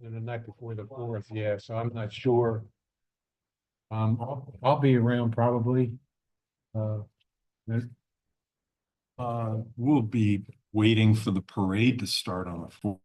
and the night before the 4th, yeah, so I'm not sure. I'll be around probably. Uh, We'll be waiting for the parade to start on the 4th.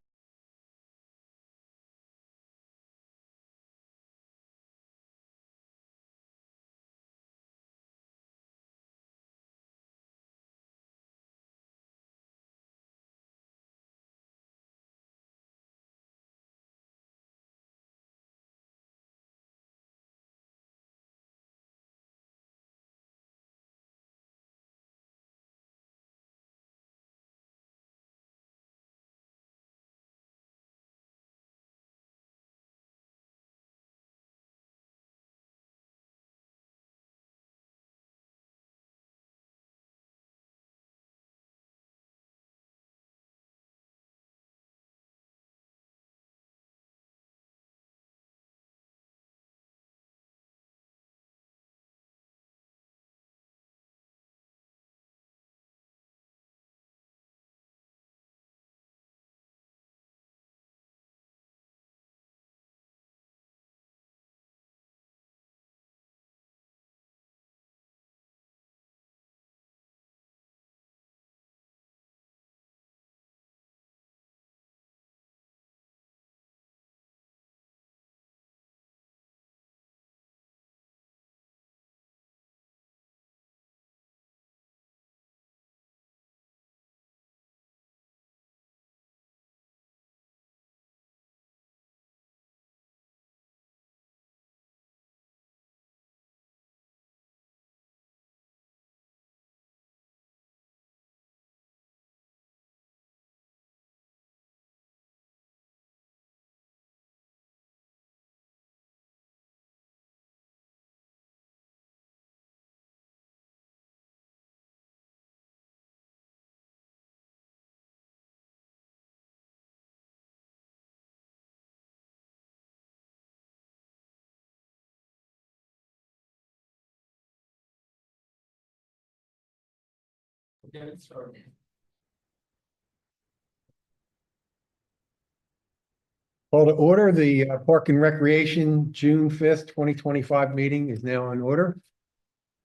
Call to order, the Park and Recreation, June 5th, 2025 meeting is now in order.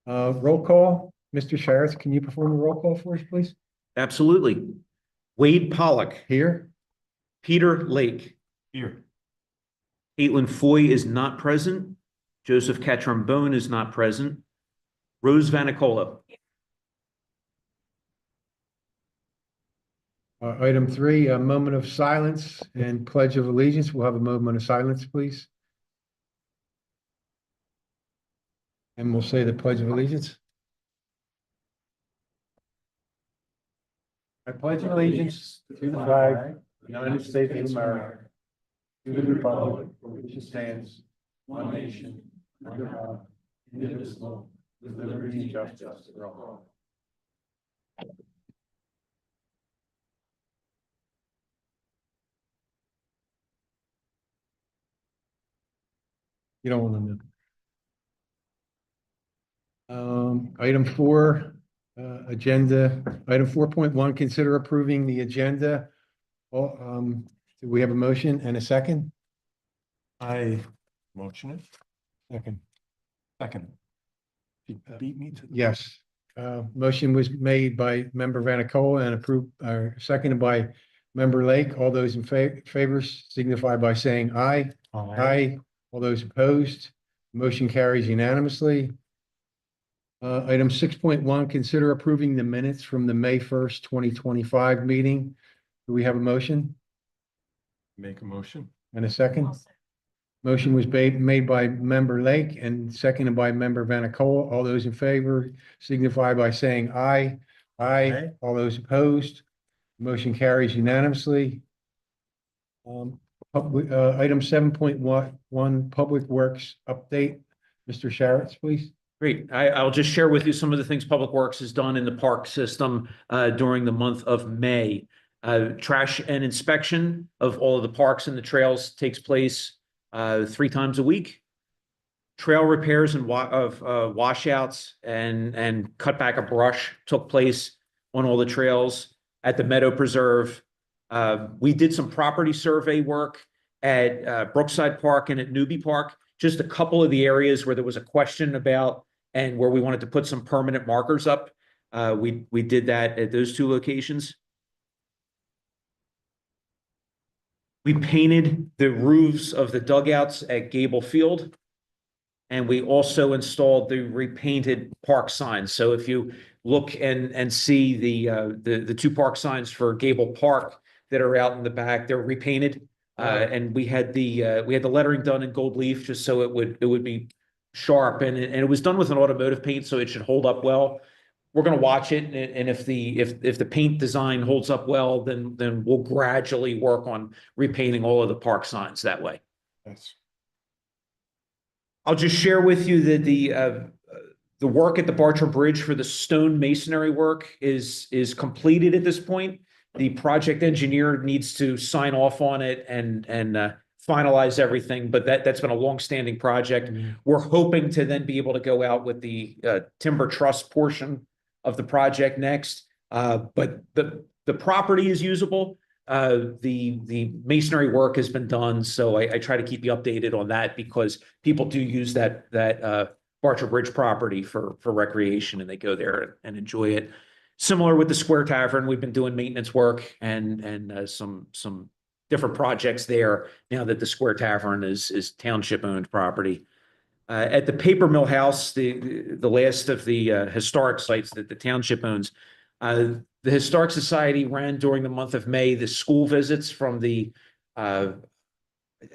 Roll call, Mr. Sheriff, can you perform the roll call for us, please? Absolutely. Wade Pollock, Here, Peter Lake, Here. Caitlin Foy is not present. Joseph Catrombone is not present. Rose Vanicola. item 3, a moment of silence and pledge of allegiance. We'll have a moment of silence, please. And we'll say the pledge of allegiance. I pledge allegiance to the flag of the United States of America, to the republic for which it stands, one nation, under God, indivisible, with liberty and justice for all. You don't want to know. Item 4, agenda, item 4.1, consider approving the agenda. Do we have a motion and a second? I motion it. Second. Second. You beat me to. Yes. Motion was made by member Vanicola and approved, seconded by member Lake. All those in favor signify by saying aye. Aye. All those opposed, motion carries unanimously. Item 6.1, consider approving the minutes from the May 1st, 2025 meeting. Do we have a motion Make a motion. and a second? Motion was made by member Lake and seconded by member Vanicola. All those in favor signify by saying aye. Aye. Aye. All those opposed, motion carries unanimously. Item 7.1, Public Works update. Mr. Sharretts, please. Great. I'll just share with you some of the things Public Works has done in the park system during the month of May. Trash and inspection of all of the parks and the trails takes place 3 times a week. Trail repairs and washouts and cutback of brush took place on all the trails at the Meadow Preserve. We did some property survey work at Brookside Park and at Newbie Park, just a couple of the areas where there was a question about and where we wanted to put some permanent markers up. We did that at those two locations. We painted the roofs of the dugouts at Gable Field. And we also installed the repainted park signs. So if you look and see the two park signs for Gable Park that are out in the back, they're repainted. And we had the lettering done in gold leaf just so it would be sharp, and it was done with an automotive paint, so it should hold up well. We're going to watch it, and if the paint design holds up well, then we'll gradually work on repainting all of the park signs that way. Yes. I'll just share with you that the work at the Bartram Bridge for the stone masonry work is completed at this point. The project engineer needs to sign off on it and finalize everything, but that's been a long-standing project. We're hoping to then be able to go out with the timber truss portion of the project next. But the property is usable. The masonry work has been done, so I try to keep you updated on that because people do use that Bartram Bridge property for recreation, and they go there and enjoy it. Similar with the Square Tavern, we've been doing maintenance work and some different projects there now that the Square Tavern is township-owned property. At the Paper Mill House, the last of the historic sites that the township owns, the Historic Society ran during the month of May the school visits from the, I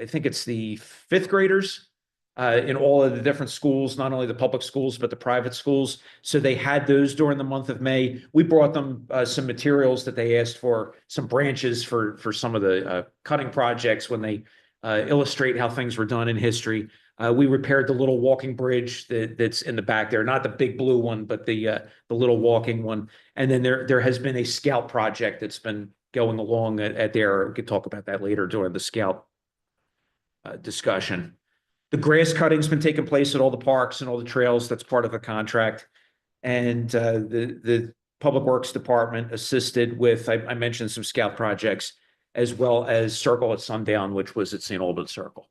think it's the fifth graders in all of the different schools, not only the public schools, but the private schools. So they had those during the month of May. We brought them some materials that they asked for, some branches for some of the cutting projects when they illustrate how things were done in history. We repaired the little walking bridge that's in the back there, not the big blue one, but the little walking one. And then there has been a scout project that's been going along at there. We could talk about that later during the scout discussion. The grass cutting's been taking place at all the parks and all the trails. That's part of the contract. And the Public Works Department assisted with, I mentioned some scout projects, as well as Circle at Sundown, which was at St. Albans Circle.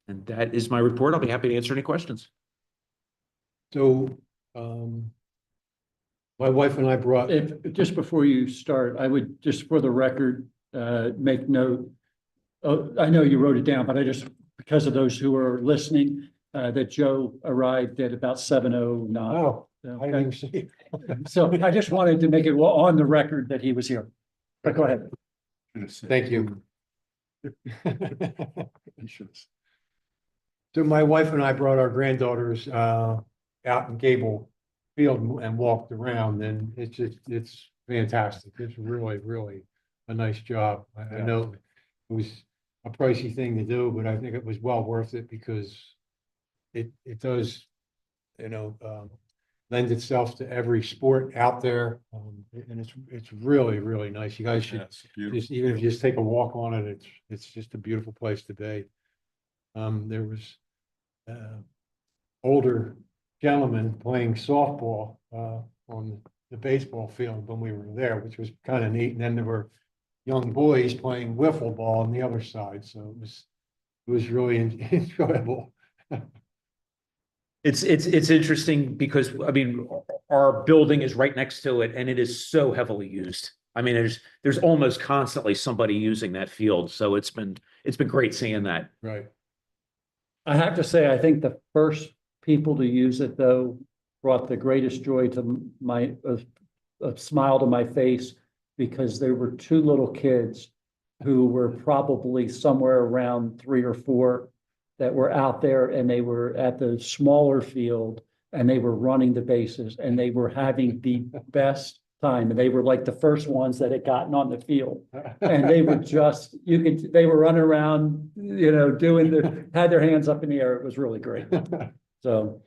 And that is my report. I'll be happy to answer any questions. So, my wife and I brought, Just before you start, I would just for the record, make note. I know you wrote it down, but because of those who are listening, that Joe arrived at about 7:09. oh, I Okay. didn't see. So I just wanted to make it on the record that he was here. But go ahead. Thank you. You should have. So my wife and I brought our granddaughters out in Gable Field and walked around, and it's fantastic. It's really, really a nice job. I know it was a pricey thing to do, but I think it was well worth it because it does, lend itself to every sport out there. And it's really, really nice. You guys should just, even if you just take a walk on it, it's just a beautiful place to be. There was older gentlemen playing softball on the baseball field when we were there, which was kind of neat. And then there were young boys playing wiffle ball on the other side. So it was really enjoyable. It's interesting because, I mean, our building is right next to it and it is so heavily used. I mean, there's almost constantly somebody using that field. So it's been great seeing that. Right. I have to say, I think the first people to use it, though, brought the greatest joy to a smile to my face, because there were two little kids who were probably somewhere around 3 or 4 that were out there, and they were at the smaller field and they were running the bases and they were having the best time. And they were like the first ones that had gotten on the field, and they were just, they were running around, had their hands up in the air. It was really great. So.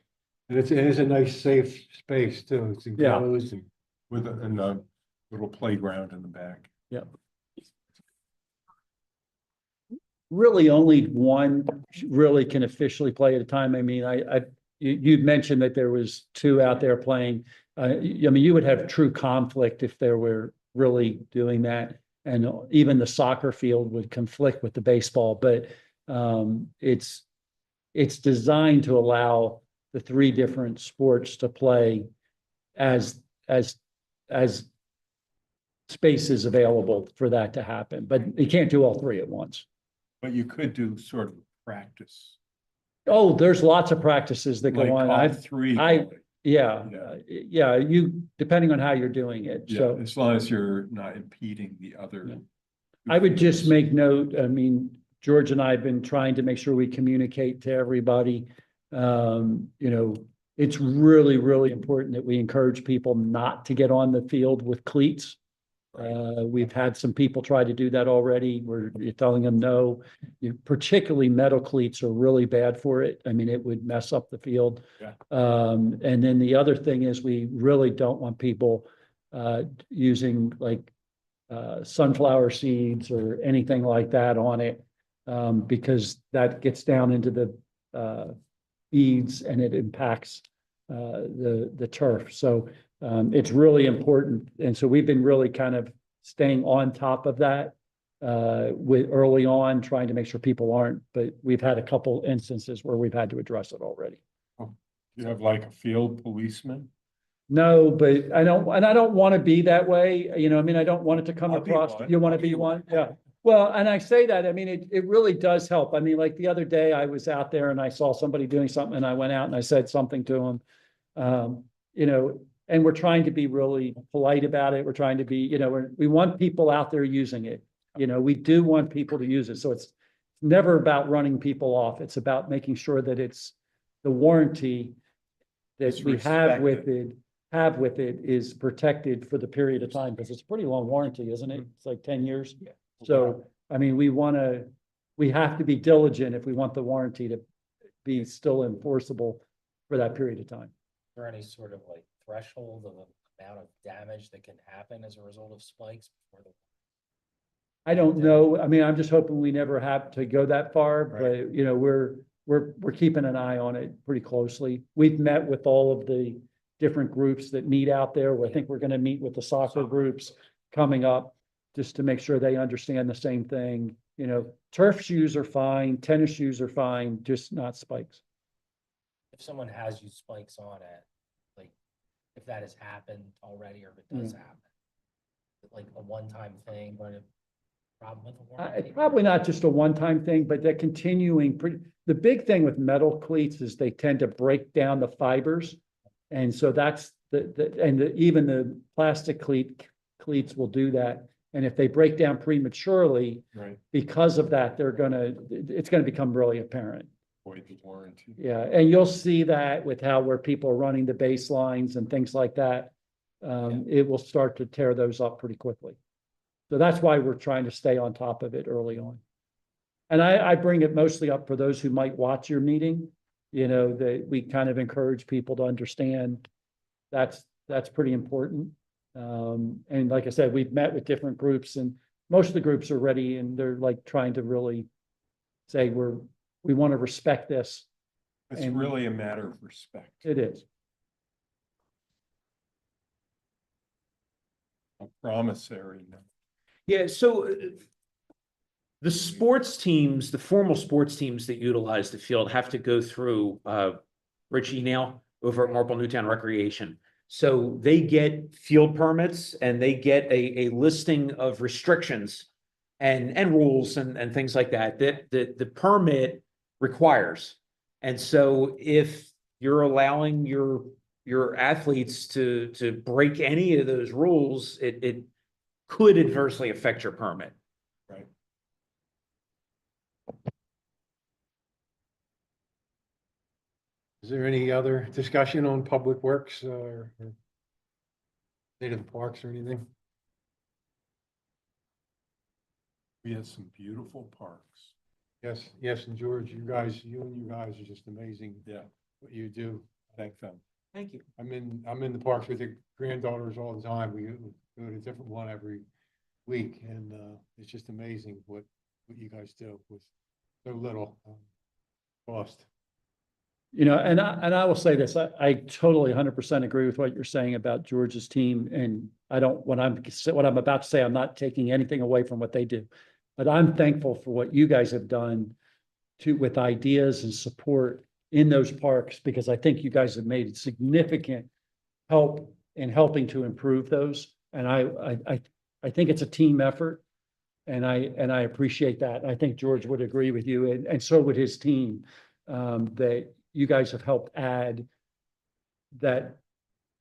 And it is a nice, safe space too. It's enclosed. Yeah. With a little playground in the back. Yep. Really only one really can officially play at a time. I mean, you'd mentioned that there was 2 out there playing. I mean, you would have true conflict if there were really doing that. and even the soccer field would conflict with the baseball, but it's designed to allow the three different sports to play as space is available for that to happen, but you can't do all three at once. But you could do sort of practice. Oh, there's lots of practices that Like go on. all three. Yeah, Yeah. you, depending on how you're doing it, Yeah, so. as long as you're not impeding the other. Yeah. I would just make note, I mean, George and I have been trying to make sure we communicate to everybody. It's really, really important that we encourage people not to get on the field with cleats. We've had some people try to do that already, where you're telling them no. Particularly metal cleats are really bad for it. I mean, it would mess up the field. Yeah. And then the other thing is we really don't want people using like sunflower seeds or anything like that on it, because that gets down into the beads and it impacts the turf. So it's really important. And so we've been really kind of staying on top of that with early on, trying to make sure people aren't, but we've had a couple instances where we've had to address it already. You have like a field policeman? No, but I don't want to be that way. I mean, I don't want it to come I'll be across. one. You want to I'll be be one? one. Yeah. Well, and I say that, I mean, it really does help. I mean, like the other day I was out there and I saw somebody doing something and I went out and I said something to them. And we're trying to be really polite about it. We're trying to be, we want people out there using it. We do want people to use it. So it's never about running people off. It's about making sure that it's the warranty that It's we have with respected. it is protected for the period of time, because it's a pretty long warranty, isn't it? It's like 10 years. So, I mean, we have to be diligent if we want the warranty to be still enforceable for that period of time. Is there any sort of like threshold of amount of damage that can happen as a result of spikes before the? I don't know. I mean, I'm just hoping we never have to go that far, but we're keeping an eye on it pretty closely. We've met with all of the different groups that meet out there. I think we're going to meet with the soccer groups coming up just to make sure they understand the same thing. Turf shoes are fine, tennis shoes are fine, just not spikes. If someone has used spikes on it, like if that has happened already, or if it does happen, like a one-time thing, or a problem with the warranty? Probably not just a one-time thing, but that continuing the big thing with metal cleats is they tend to break down the fibers. And so that's even the plastic cleats will do that. And if they break down prematurely, Right. because of that, it's gonna become really apparent. Void the warranty. Yeah, and you'll see that with where people are running the baselines and things like that. It will start to tear those up pretty quickly. So that's why we're trying to stay on top of it early on. And I bring it mostly up for those who might watch your meeting, that we kind of encourage people to understand that's pretty important. And like I said, we've met with different groups and most of the groups are ready and they're like trying to really say we want to respect this. It's And- really a matter of respect. It is. A promissory note. Yeah, so the sports teams, the formal sports teams that utilize the field have to go through Richie now over at Marple Newtown Recreation. So they get field permits and they get a listing of restrictions and rules and things like that the permit requires. And so if you're allowing your athletes to break any of those rules, it could adversely affect your permit. Right. Is there any other discussion on public works or state of the parks or anything? We have some beautiful parks. Yes, and George, you and you guys are just amazing. Yeah. What you do. Thank them. Thank you. I'm in the parks with the granddaughters all the time. We go to a different one every week and it's just amazing what you guys do with so little cost. You know, and I will say this, I totally 100% agree with what you're saying about George's team. And I don't, what I'm about to say, I'm not taking anything away from what they do. But I'm thankful for what you guys have done with ideas and support in those parks, because I think you guys have made significant help in helping to improve those. And I think it's a team effort. And I appreciate that. I think George would agree with you, and so would his team. That you guys have helped add that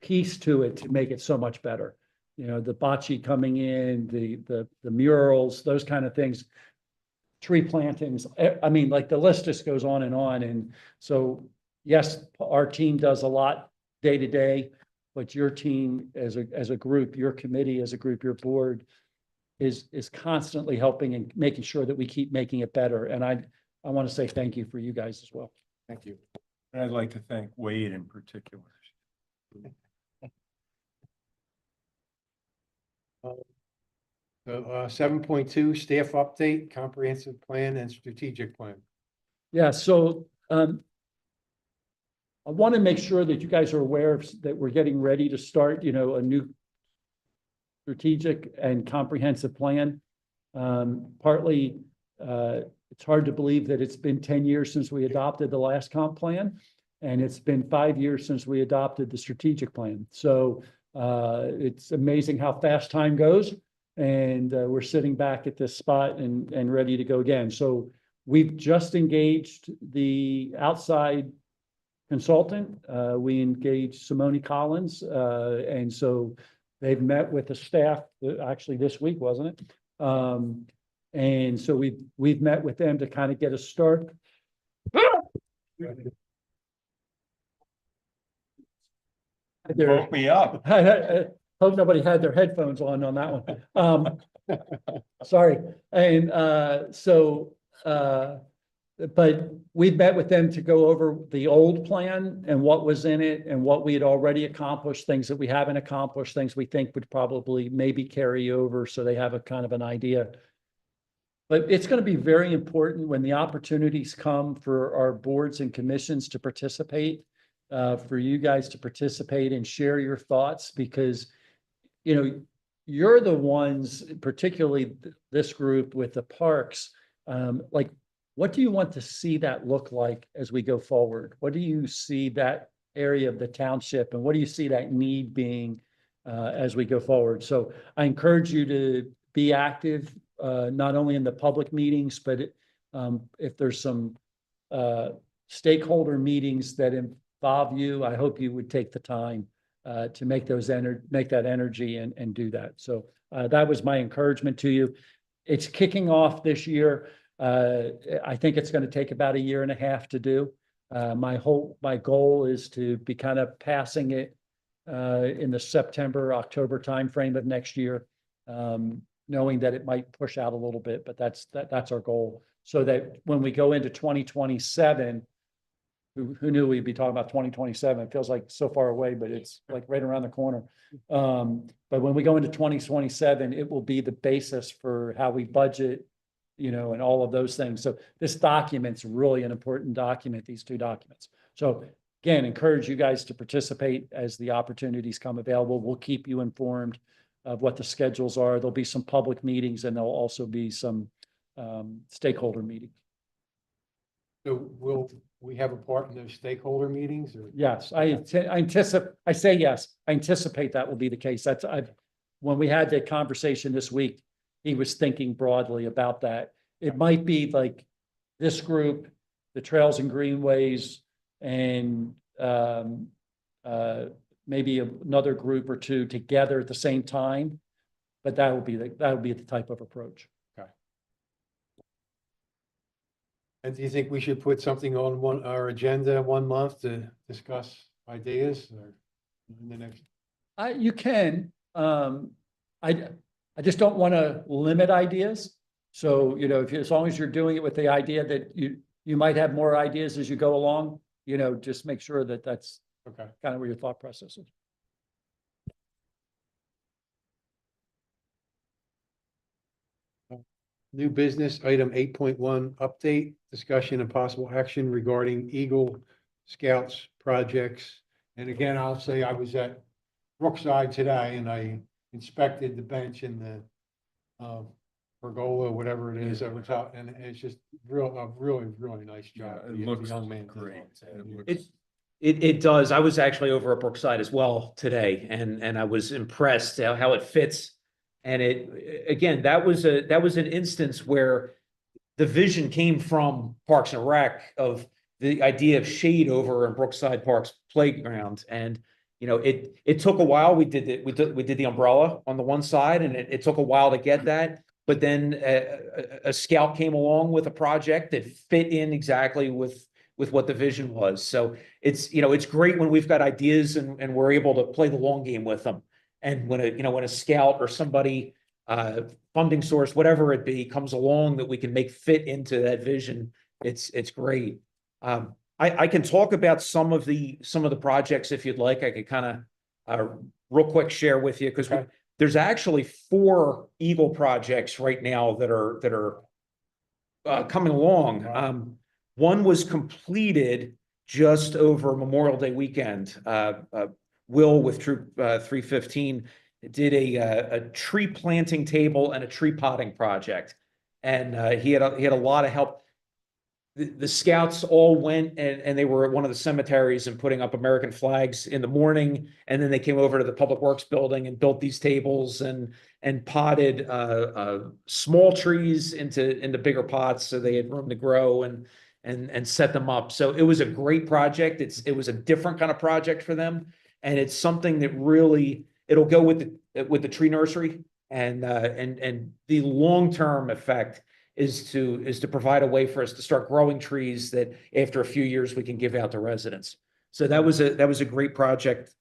piece to it to make it so much better. You know, the bocce coming in, the murals, those kind of things, tree plantings. I mean, like the list just goes on. And so, yes, our team does a lot day to day, but your team as a group, your committee as a group, your board is constantly helping and making sure that we keep making it better. And I want to say thank you for you guys as well. Thank you. And I'd like to thank Wade in particular. So 7.2, staff update, comprehensive plan and strategic plan. Yeah, so I want to make sure that you guys are aware that we're getting ready to start, you know, a new strategic and comprehensive plan. Partly, it's hard to believe that it's been 10 years since we adopted the last comp plan, and it's been 5 years since we adopted the strategic plan. So it's amazing how fast time goes, and we're sitting back at this spot and ready to go again. So we've just engaged the outside consultant. We engaged Simone Collins, and so they've met with the staff actually this week, wasn't it? And so we've met with them to kind of get a start. Woke me up. I hope nobody had their headphones on that one. Sorry. And but we've met with them to go over the old plan and what was in it and what we had already accomplished, things that we haven't accomplished, things we think would probably maybe carry over, so they have a kind of an idea. But it's going to be very important when the opportunities come for our boards and commissions to participate, for you guys to participate and share your thoughts, because, you know, you're the ones, particularly this group with the parks, like, what do you want to see that look like as we go forward? What do you see that area of the township, and what do you see that need being as we go forward? So I encourage you to be active, not only in the public meetings, but if there's some stakeholder meetings that involve you, I hope you would take the time to make that energy and do that. So that was my encouragement to you. It's kicking off this year. I think it's going to take about 1.5 years to do. My goal is to be kind of passing it in the September, October timeframe of next year, knowing that it might push out a little bit, but that's our goal. So that when we go into 2027, who knew we'd be talking about 2027? It feels like so far away, but it's like right around the corner. But when we go into 2027, it will be the basis for how we budget, you know, and all of those things. So this document's really an important document, these two documents. So again, encourage you guys to participate as the opportunities come available. We'll keep you informed of what the schedules are. There'll be some public meetings, and there'll also be some stakeholder meetings. So will we have a part in those stakeholder meetings, or? Yes, I say yes. I anticipate that will be the case. When we had the conversation this week, he was thinking broadly about that. It might be like this group, the Trails and Greenways, and maybe another group or two together at the same time. But that would be the type of approach. Okay. And do you think we should put something on our agenda 1 month to discuss ideas, or in the next? You can. I just don't want to limit ideas. So, you know, as long as you're doing it with the idea that you might have more ideas as you go along, you know, just make sure that that's Okay. kind of where your thought process is. New business, item 8.1, update, discussion and possible action regarding Eagle scouts projects. And again, I'll say I was at Brookside today and I inspected the bench in the pergola, whatever it is over top, and it's just a really nice job. Yeah, it the looks young man did. great. It looks- It, it does. I was actually over at Brookside as well today and I was impressed how it fits. And again, that was an instance where the vision came from Parks and Rec of the idea of shade over in Brookside Park's playground. And, you know, it took a while. We did the umbrella on the one side and it took a while to get that. But then a scout came along with a project that fit in exactly with what the vision was. So it's, you know, it's great when we've got ideas and we're able to play the long game with them. And when a scout or somebody, funding source, whatever it be, comes along that we can make fit into that vision, it's great. I can talk about some of the projects if you'd like. I could kind of real quick share with you because there's actually 4 Eagle projects right now that are coming along. Wow. One was completed just over Memorial Day weekend. Will with Troop 315 did a tree planting table and a tree potting project, and he had a lot of help. The scouts all went and they were at one of the cemeteries and putting up American flags in the morning, and then they came over to the Public Works building and built these tables and potted small trees into bigger pots so they had room to grow and set them up. So it was a great project. It was a different kind of project for them, and it's something that really it'll go with the tree nursery and the long-term effect is to provide a way for us to start growing trees that after a few years we can give out to residents. So that was a great project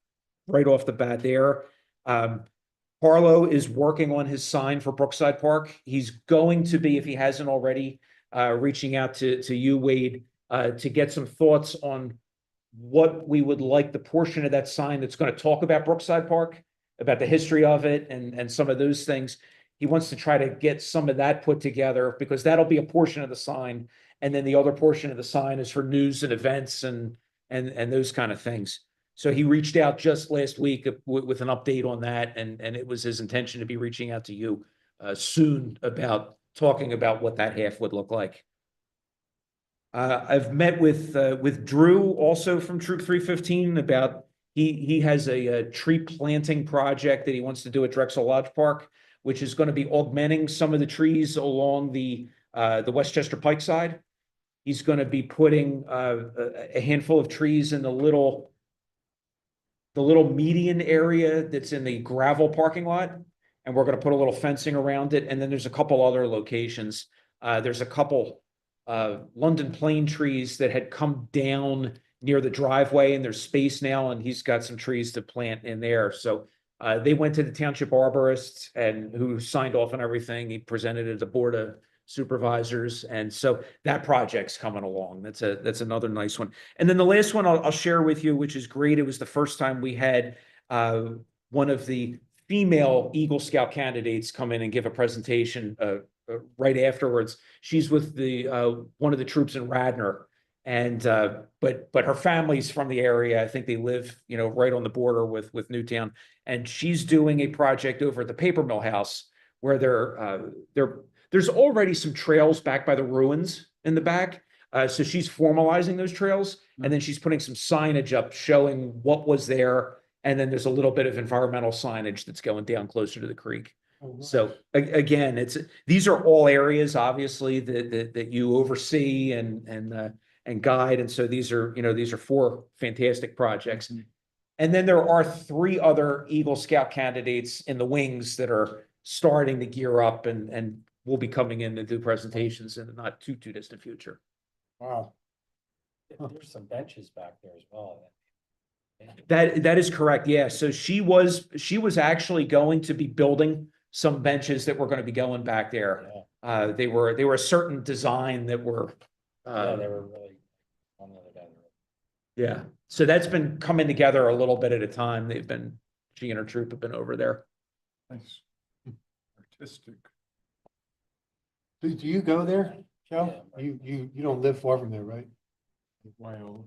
right off the bat there. Carlo is working on his sign for Brookside Park. He's going to be, if he hasn't already, reaching out to you, Wade, to get some thoughts on what we would like the portion of that sign that's going to talk about Brookside Park, about the history of it and some of those things. He wants to try to get some of that put together because that'll be a portion of the sign. And then the other portion of the sign is for news and events and those kind of things. So he reached out just last week with an update on that. And it was his intention to be reaching out to you soon about talking about what that half would look like. I've met with Drew also from Troop 315 about he has a tree planting project that he wants to do at Drexel Lodge Park, which is going to be augmenting some of the trees along the Westchester Pike side. He's going to be putting a handful of trees in the little median area that's in the gravel parking lot, and we're going to put a little fencing around it. And then there's a couple other locations. There's a couple London plane trees that had come down near the driveway, and there's space now, and he's got some trees to plant in there. So they went to the township arborist and who signed off on everything. He presented it to the board of supervisors. And so that project's coming along. That's another nice one. And then the last one I'll share with you, which is great. It was the first time we had one of the female Eagle Scout candidates come in and give a presentation right afterwards. She's with one of the troops in Radnor. And but her family's from the area. I think they live, right on the border with Newtown. And she's doing a project over at the paper mill house where there's already some trails back by the ruins in the back. So she's formalizing those trails, and then she's putting some signage up showing what was there. And then there's a little bit of environmental signage that's going down closer to the creek. So again, these are all areas obviously that you oversee and guide. And so these are 4 fantastic projects. And then there are 3 other Eagle Scout candidates in the wings that are starting to gear up and will be coming in to do presentations in the not too distant future. Wow. There's some benches back there as well. That is correct. Yeah. So she was actually going to be building some benches that were going to be going back there. Yeah. They were a certain design that were Yeah, they were really on the other guy. yeah. So that's been coming together a little bit at a time. She and her troop have been over there. Nice. Artistic. Do you go there, Joe? Yeah, right. You don't live far from there, right? Wow.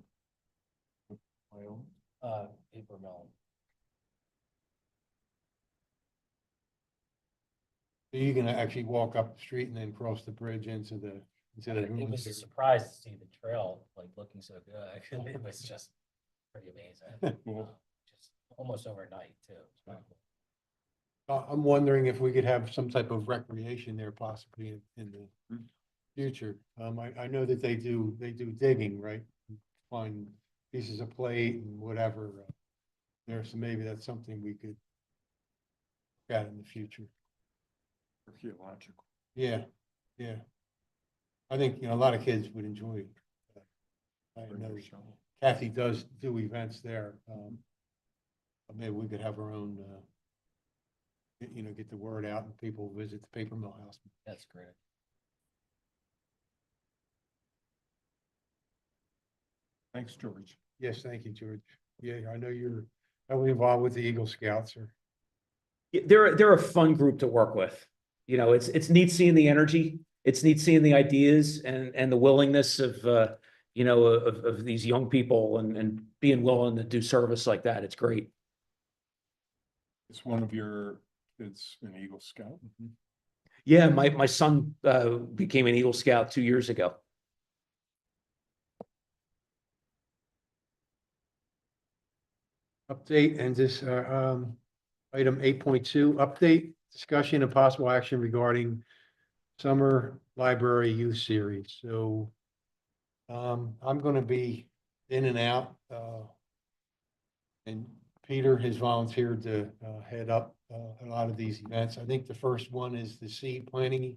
Paper mill. So you're gonna actually walk up the street and then cross the bridge into the, It was a surprise to see the trail, like, looking so good. It was just pretty amazing. Just almost overnight too. It's pretty cool. I'm wondering if we could have some type of recreation there possibly in the Hmm. future. I know that they do digging, right? Find pieces of plate and whatever there, so maybe that's something we could look at in the future. Archaeological. Yeah, yeah. I think, a lot of kids would enjoy it. I know Kathy does do events there. Maybe we could have our own, get the word out and people visit the paper mill house. That's great. Thanks, George. Yes, thank you, George. Yeah, I know you're heavily involved with the Eagle Scouts or. Yeah, they're a fun group to work with. It's neat seeing the energy. It's neat seeing the ideas and the willingness of of these young people and being willing to do service like that. It's great. It's one of your kids an Eagle Scout. Yeah, my son became an Eagle Scout 2 years ago. Update and this, item 8.2, update, discussion and possible action regarding summer library youth series. So, I'm gonna be in and out, and Peter has volunteered to, head up, a lot of these events. I think the first one is the seed planting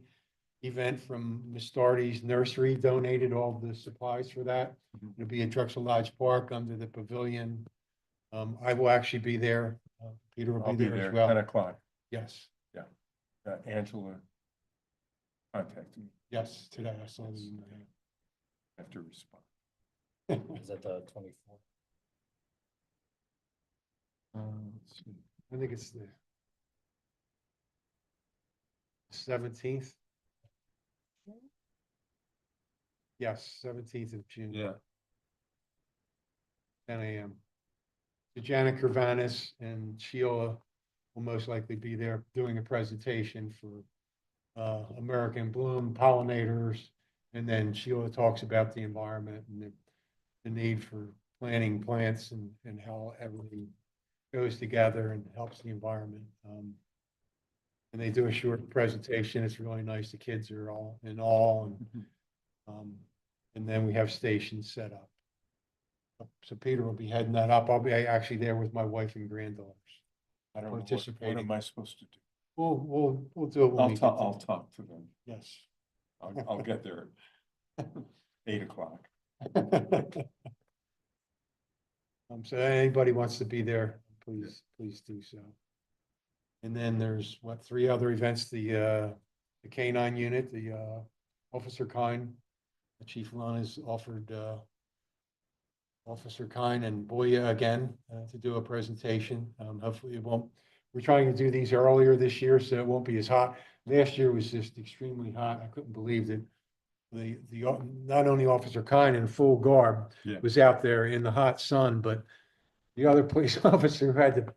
event from Miss Stardy's nursery, donated all the supplies for that. Mhm. It'll be at Drexel Lodge Park under the pavilion. I will actually be there. Peter will I'll be be there as there, well. 10 o'clock. Yes, Angela contacted me. yes, today I saw the email. I have to respond. Is that the 24th? Let's see. I think it's the 17th. Yes, 17th of June. Yeah, 10 a.m. So Janet Curvanis and Sheila will most likely be there doing a presentation for American Bloom pollinators. And then Sheila talks about the environment and the need for planting plants and how everything goes together and helps the environment. And they do a short presentation. It's really nice. The kids are all in awe and then we have stations set up. So Peter will be heading that up. I'll be actually there with my wife and granddaughters. I don't know, what Participating. am I supposed to do? We'll do it when we get I'll there. talk to them. Yes. I'll get there at 8 o'clock. So anybody wants to be there, please do so. And then there's 3 other events, the K-9 unit, the Officer Kind, Chief Lund has offered Officer Kind and Boya again to do a presentation. Hopefully it won't, we're trying to do these earlier this year, so it won't be as hot. Last year was just extremely hot. I couldn't believe that the not only Officer Kind in full garb Yeah. was out there in the hot sun, but the other police officer who had to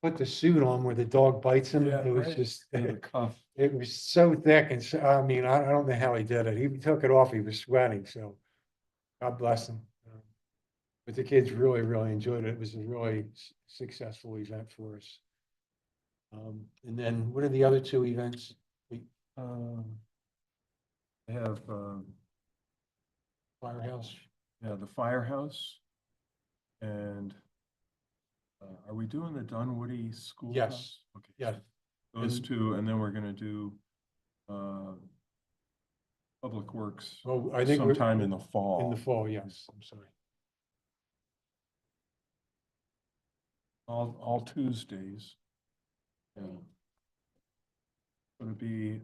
put the suit on where the dog bites him. Yeah, It was right. just, And the cuff. it was so thick and so, I mean, I don't know how he did it. He took it off, he was sweating, so God bless him. But the kids really, really enjoyed it. It was a really successful event for us. And then what are the other 2 events? I have, Firehouse? the firehouse. And are we doing the Dunwoody School? Yes. Okay. Yeah. Those And- 2, and then we're gonna do Public Works Oh, I think we're sometime in the fall. in the fall, yes, I'm sorry. All Tuesdays. Yeah. Gonna be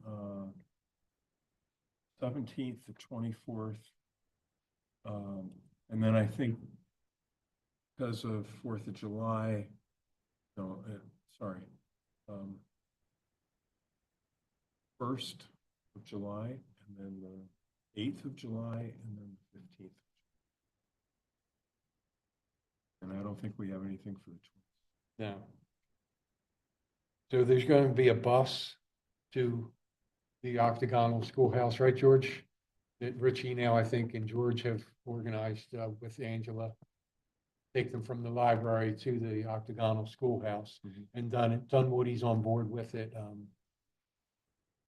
17th to 24th. And then I think because of 4th of July, no, sorry. 1st of July, and then the 8th of July, and then the 15th. And don't think we have anything for the 20th. No. So there's going to be a bus to the Octagonal Schoolhouse, right, George? That Richie now, I think, and George have organized with Angela. Take them from the library to the Octagonal Schoolhouse, and Dunwoody's on board with it.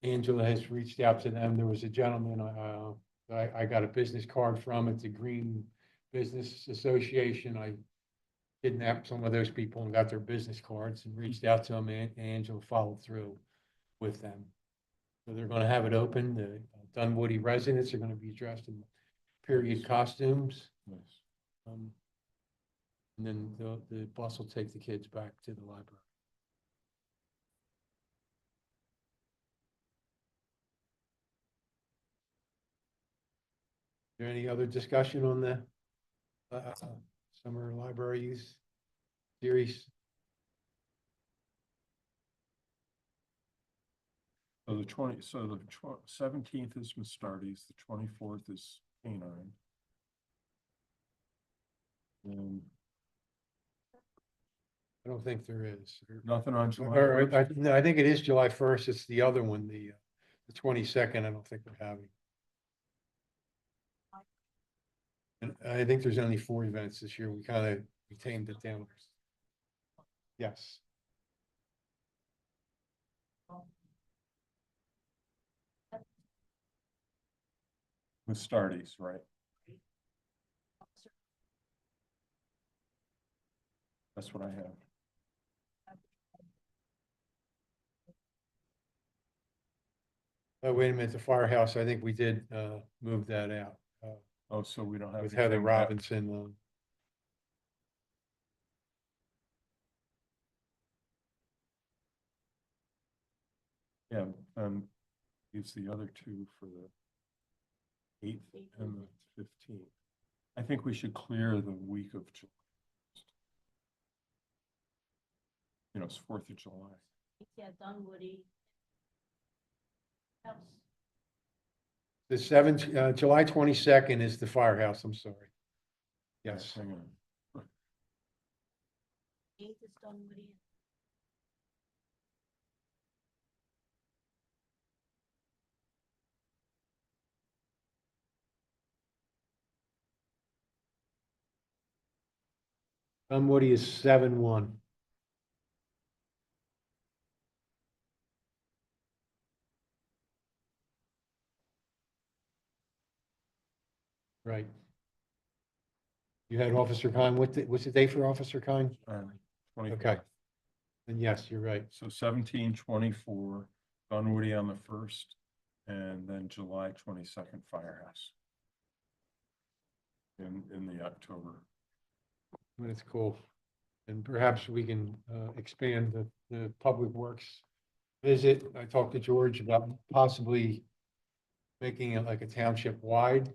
Angela has reached out to them. There was a gentleman, I got a business card from at the Green Business Association. I kidnapped some of those people and got their business cards and reached out to them, and Angela followed through with them. So they're gonna have it open. The Dunwoody residents are gonna be dressed in period costumes. Nice. And then the bus will take the kids back to the library. Is there any other discussion on the summer library use series? So the 17th is Mastardi's, the 24th is Canine. And I don't think there is. nothing on July. Or, 1st? no, I think it is July 1st. It's the other one, the 22nd. I don't think we're having. And I think there's only 4 events this year. We tamed it down. Yes. Mastardi's, right? That's what I have. Oh, wait a minute, the firehouse, I think we did move that out Oh, so we don't have. with Heather anything that- Robinson. Yeah, use the other 2 for the 8th and the 15th. I think we should clear the week of July. You know, it's 4th of July. Yeah, Dunwoody. House. The 7th, July 22nd is the firehouse, I'm sorry. Yes, Hang on. 8th is Dunwoody. Dunwoody is 7/1. Right. You had Officer Khan, what's the date for Officer Khan? 24th. Okay. And yes, you're right. So 17, 24, Dunwoody on the 1st, and then July 22nd Firehouse. In the October. That's cool. And perhaps we can expand the Public Works visit. I talked to George about possibly making it like a township-wide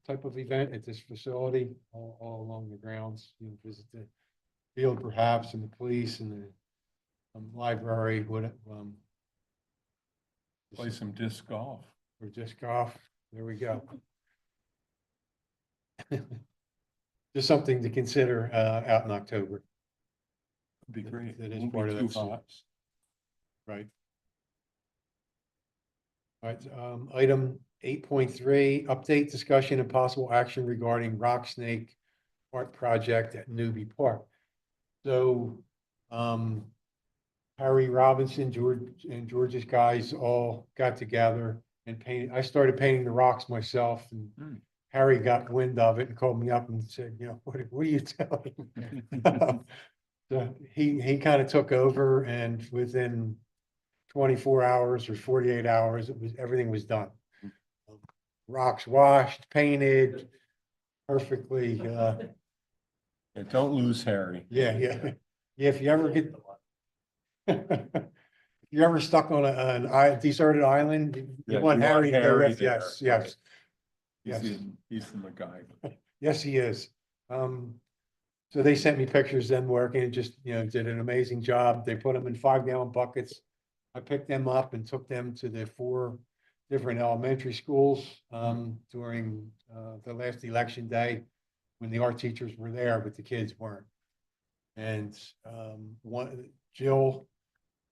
type of event at this facility, all along the grounds. You know, visit the field perhaps, and the police and the library, Play some disc golf. or disc golf. There we go. Just something to consider out in October. Be great. That is Won't be part of too that. hot. Right. All right, item 8.3, update discussion and possible action regarding Rock Snake Art Project at Newbie Park. So, Harry Robinson, George, and George's guys all got together and painted. I started painting the rocks myself, and Harry got wind of it and called me up and said, you know, what are you telling? So he kind of took over, and within 24 hours or 48 hours, everything was done. Rocks washed, painted, perfectly, Yeah, don't lose Harry. yeah. Yeah, if you ever get, if you're ever stuck on a deserted island, Yeah, you want you want Harry to go Harry with, there, yes, yes. right. Yes. He's the guy. Yes, he is. So they sent me pictures of them working and just, you know, did an amazing job. They put them in 5-gallon buckets. I picked them up and took them to the 4 different elementary schools during the last election day when the art teachers were there, but the kids weren't. And Jill,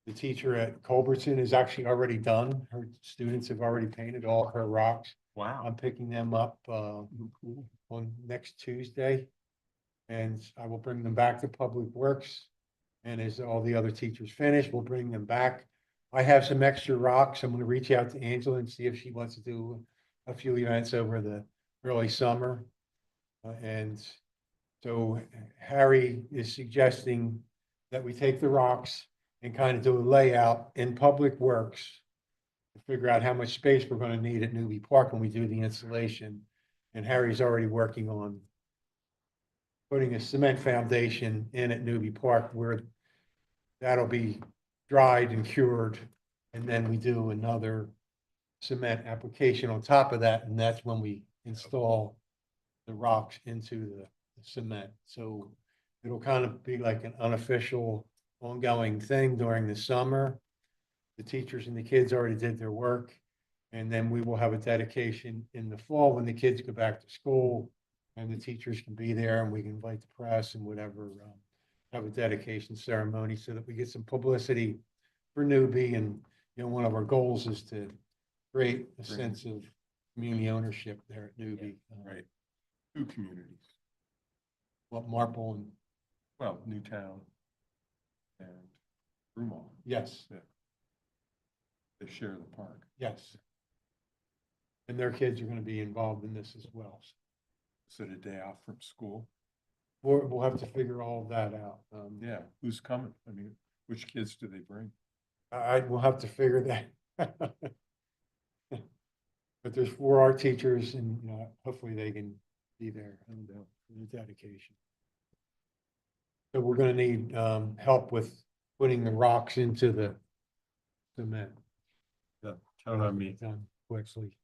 the teacher at Culbertson, is actually already done. Her students have already painted all her rocks. Wow. I'm picking them up on next Tuesday. And I will bring them back to Public Works. And as all the other teachers finish, we'll bring them back. I have some extra rocks. I'm gonna reach out to Angela and see if she wants to do a few events over the early summer. And so Harry is suggesting that we take the rocks and kind of do a layout in Public Works to figure out how much space we're gonna need at Newbie Park when we do the installation. And Harry's already working on putting a cement foundation in at Newbie Park where that'll be dried and cured. And then we do another cement application on top of that, and that's when we install the rocks into the cement. So it'll kind of be like an unofficial ongoing thing during the summer. The teachers and the kids already did their work. And then we will have a dedication in the fall when the kids go back to school and the teachers can be there and we can invite the press and whatever, have a dedication ceremony so that we get some publicity for Newbie. And, you know, one of our goals is to create a sense of community ownership there at Newbie. Right. Two communities, What Marple and, well, Newtown and Broomall, yes, they share the park. yes. And their kids are gonna be involved in this as well. Is it a day off from school? We'll have to figure all of that out. Yeah, who's coming? I mean, which kids do they bring? I will have to figure that. But there's 4 art teachers and, you know, hopefully they can be there and for the dedication. So we're gonna need help with putting the rocks into the cement. Yeah, count on me. Done quickly.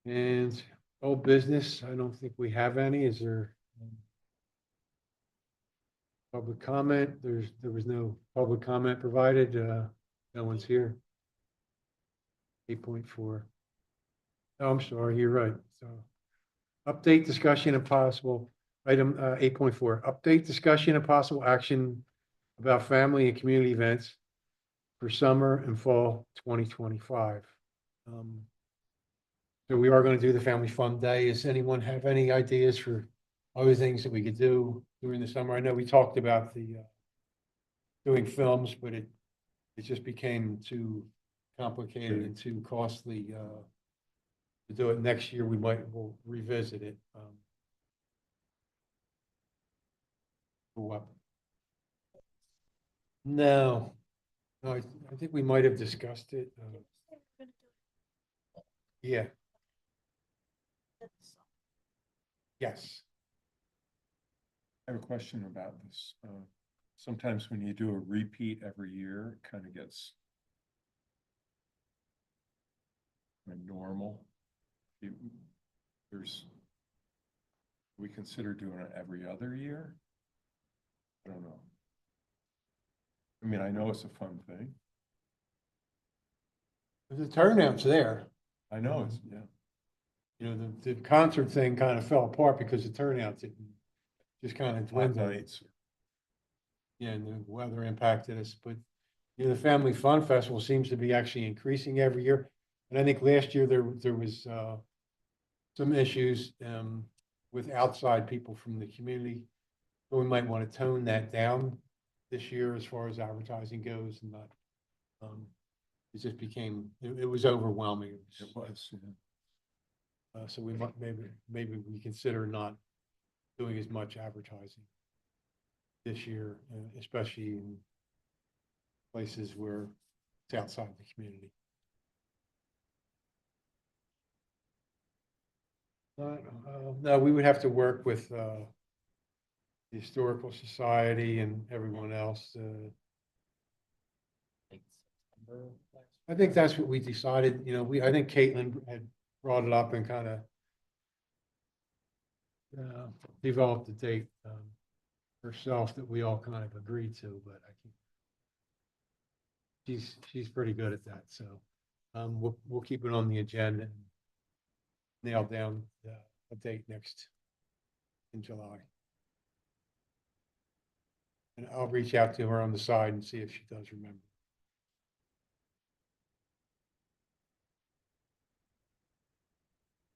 And old business, I don't think we have any. Is there? Public comment? There was no public comment provided. No one's here. 8.4. Oh, I'm sorry, you're right. So update discussion and possible item 8.4, update discussion and possible action about family and community events for summer and fall 2025. So we are going to do the Family Fun Day. Does anyone have any ideas for other things that we could do during the summer? I know we talked about the doing films, but it just became too complicated and too costly to do it next year. We'll revisit it. For what? No, I think we might have discussed it. Yeah, yes. I have a question about this. Sometimes when you do a repeat every year, it kind of gets normal. We consider doing it every other year. I don't know. I mean, I know it's a fun thing. The turnout's there. I know it's, yeah. You know, the concert thing kind of fell apart because the turnout didn't, just kind of Hot dwindled. nights. Yeah, and the weather impacted us, but you know, the Family Fun Festival seems to be actually increasing every year. And I think last year there was some issues with outside people from the community. So we might want to tone that down this year as far as advertising goes and not it just became it was overwhelming. It was, yeah. So we might maybe we consider not doing as much advertising this year, especially in places where it's outside the community. No, we would have to work with the Historical Society and everyone else. Like September last I think that's what we decided, you know, I think Caitlin had brought it up and kind of developed a date herself that we all kind of agreed to, but I can't. She's pretty good at that, so, we'll keep it on the agenda and nail down a date next in July. And I'll reach out to her on the side and see if she does remember.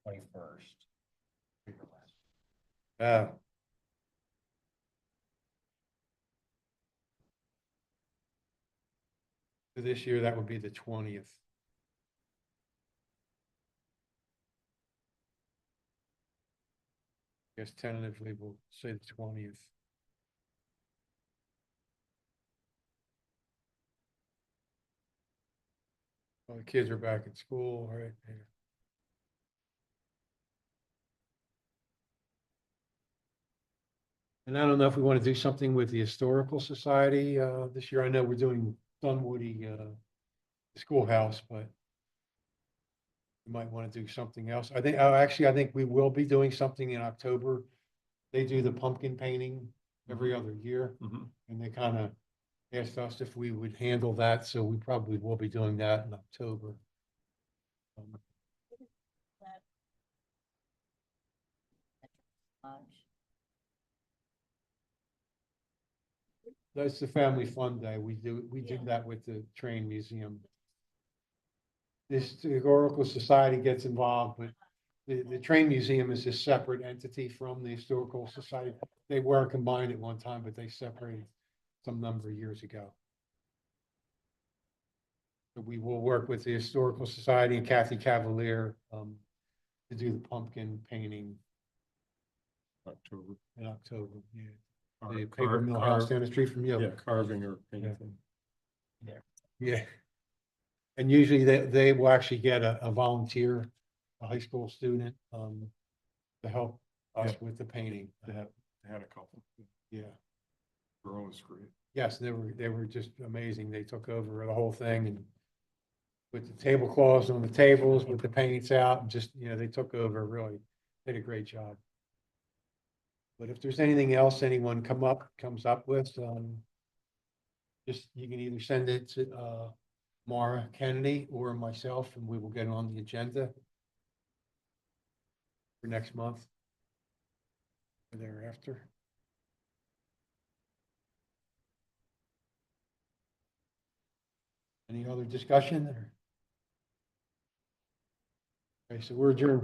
Twenty-first. Uh, for this year, that would be the 20th. Guess tentatively we'll say the 20th. Well, the kids are back at school, right? Yeah. And I don't know if we want to do something with the Historical Society this year. I know we're doing Dunwoody Schoolhouse, but we might want to do something else. I think, actually, I think we will be doing something in October. They do the pumpkin painting every other year, Mhm. and they kind of asked us if we would handle that, so we probably will be doing that in October. That's the Family Fun Day. We do Yeah. that with the train museum. This Historical Society gets involved, but the train museum is a separate entity from the Historical Society. They were combined at one time, but they separated some number of years ago. But we will work with the Historical Society and Kathy Cavalier to do the pumpkin painting October. in October. Yeah. Car- The car- paper mill house car- down the street from you. Yeah, carving or anything. Yeah. And usually they will actually get a volunteer, a high school student, to help us Yeah. with the painting. They had a couple. Yeah. Girl was great. Yes, they were just amazing. They took over the whole thing and with the tablecloths on the tables, with the paints out, and just, they took over, really did a great job. But if there's anything else anyone comes up with, just, you can either send it to, Mara Kennedy or myself, and we will get it on the agenda for next month or thereafter. Any other discussion or? Okay, so we're adjourned.